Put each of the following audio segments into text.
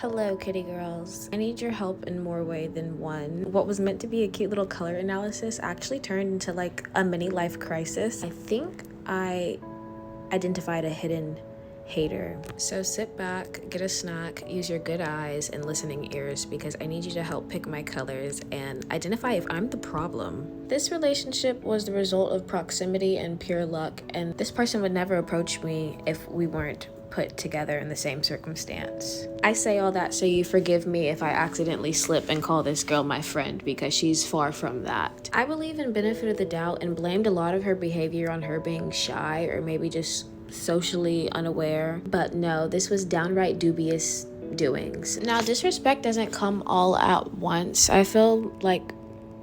Hello, kitty girls. I need your help in more way than one. What was meant to be a cute little color analysis actually turned into like a mini life crisis. I think I identified a hidden hater. So sit back, get a snack, use your good eyes and listening ears because I need you to help pick my colors and identify if I'm the problem. This relationship was the result of proximity and pure luck, and this person would never approach me if we weren't put together in the same circumstance. I say all that so you forgive me if I accidentally slip and call this girl my friend, because she's far from that. I believe in benefit of the doubt and blamed a lot of her behavior on her being shy or maybe just socially unaware, but no, this was downright dubious doings. Now, disrespect doesn't come all at once. I feel like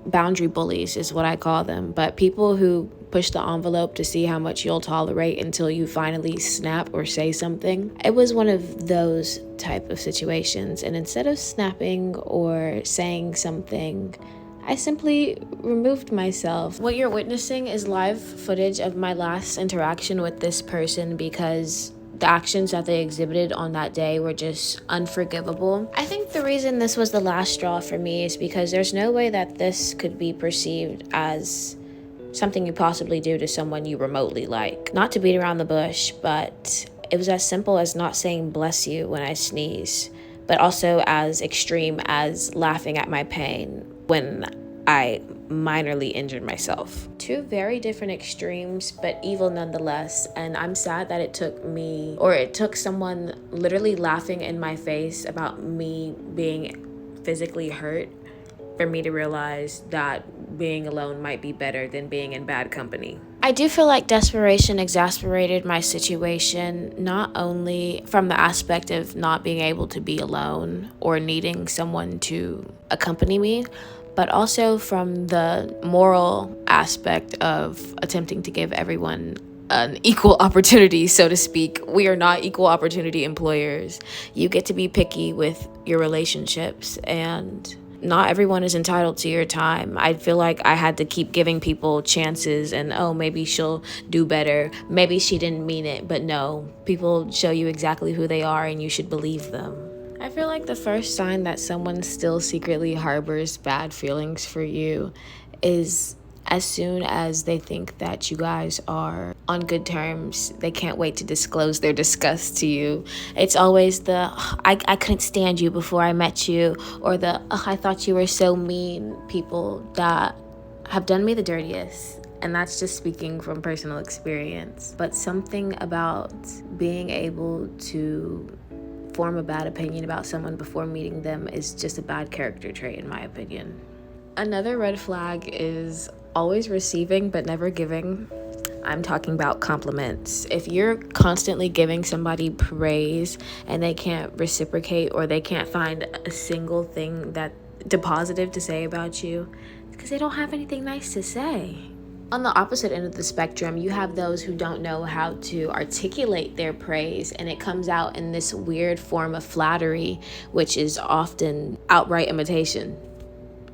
boundary bullies is what I call them, but people who push the envelope to see how much you'll tolerate until you finally snap or say something. It was one of those type of situations, and instead of snapping or saying something, I simply removed myself. What you're witnessing is live footage of my last interaction with this person because the actions that they exhibited on that day were just unforgivable. I think the reason this was the last straw for me is because there's no way that this could be perceived as something you possibly do to someone you remotely like. Not to beat around the bush, but it was as simple as not saying bless you when I sneeze, but also as extreme as laughing at my pain when I minorly injured myself. Two very different extremes, but evil nonetheless. And I'm sad that it took someone literally laughing in my face about me being physically hurt for me to realize that being alone might be better than being in bad company. I do feel like desperation exasperated my situation, not only from the aspect of not being able to be alone or needing someone to accompany me, but also from the moral aspect of attempting to give everyone an equal opportunity, so to speak. We are not equal opportunity employers. You get to be picky with your relationships, and not everyone is entitled to your time. I feel like I had to keep giving people chances and, oh, maybe she'll do better. Maybe she didn't mean it, but no, people show you exactly who they are and you should believe them. I feel like the first sign that someone still secretly harbors bad feelings for you is as soon as they think that you guys are on good terms. They can't wait to disclose their disgust to you. It's always the, I couldn't stand you before I met you, or the, I thought you were so mean people that have done me the dirtiest. And that's just speaking from personal experience. But something about being able to form a bad opinion about someone before meeting them is just a bad character trait, in my opinion. Another red flag is always receiving but never giving. I'm talking about compliments. If you're constantly giving somebody praise and they can't reciprocate, or they can't find a single thing positive to say about you, it's because they don't have anything nice to say. On the opposite end of the spectrum, you have those who don't know how to articulate their praise, and it comes out in this weird form of flattery, which is often outright imitation,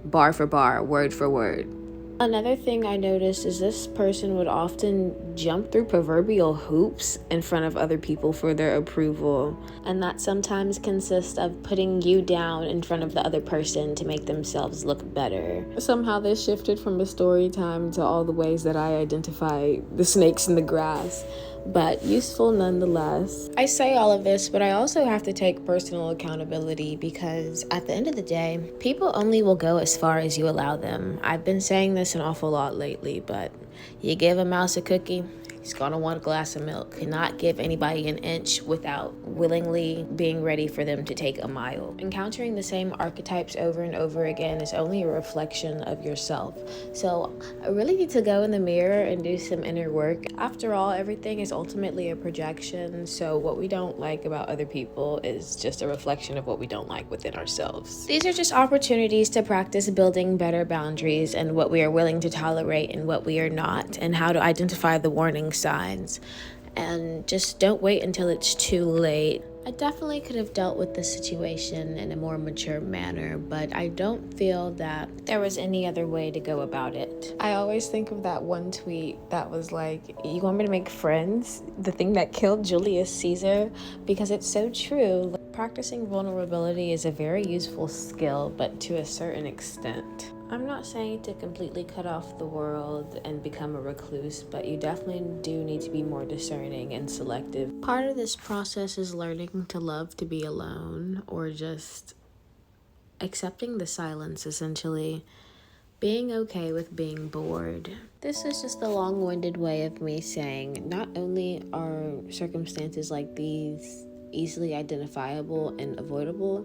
bar for bar, word for word. Another thing I noticed is this person would often jump through proverbial hoops in front of other people for their approval, and that sometimes consists of putting you down in front of the other person to make themselves look better. Somehow this shifted from a story time to all the ways that I identify the snakes in the grass, but useful nonetheless. I say all of this, but I also have to take personal accountability, because at the end of the day, people only will go as far as you allow them. I've been saying this an awful lot lately, but you give a mouse a cookie, he's gonna want a glass of milk. You cannot give anybody an inch without willingly being ready for them to take a mile. Encountering the same archetypes over and over again is only a reflection of yourself. So I really need to go in the mirror and do some inner work. After all, everything is ultimately a projection, so what we don't like about other people is just a reflection of what we don't like within ourselves. These are just opportunities to practice building better boundaries and what we are willing to tolerate and what we are not, and how to identify the warning signs. And just don't wait until it's too late. I definitely could have dealt with this situation in a more mature manner, but I don't feel that there was any other way to go about it. I always think of that one tweet that was like, you want me to make friends? The thing that killed Julius Caesar? Because it's so true. practicing vulnerability is a very useful skill, but to a certain extent. I'm not saying to completely cut off the world and become a recluse, but you definitely do need to be more discerning and selective. Part of this process is learning to love to be alone, or just accepting the silence, essentially. Being okay with being bored. This is just a long-winded way of me saying not only are circumstances like these easily identifiable and avoidable,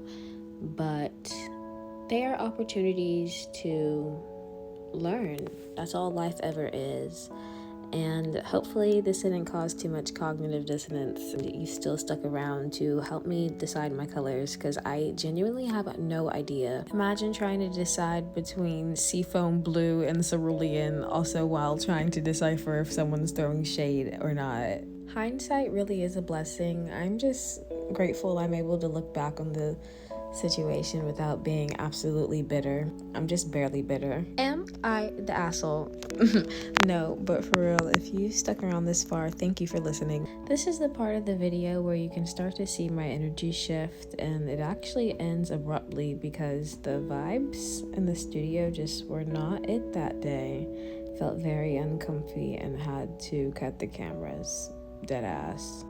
but they are opportunities to learn. That's all life ever is. And hopefully this didn't cause too much cognitive dissonance. You still stuck around to help me decide my colors, because I genuinely have no idea. Imagine trying to decide between seafoam blue and cerulean, also while trying to decipher if someone's throwing shade or not. Hindsight really is a blessing. I'm just grateful I'm able to look back on the situation without being absolutely bitter. I'm just barely bitter. Am I the asshole? No, but for real, if you stuck around this far, thank you for listening. This is the part of the video where you can start to see my energy shift, and it actually ends abruptly because the vibes in the studio just were not it that day. Felt very uncomfy and had to cut the cameras. Deadass.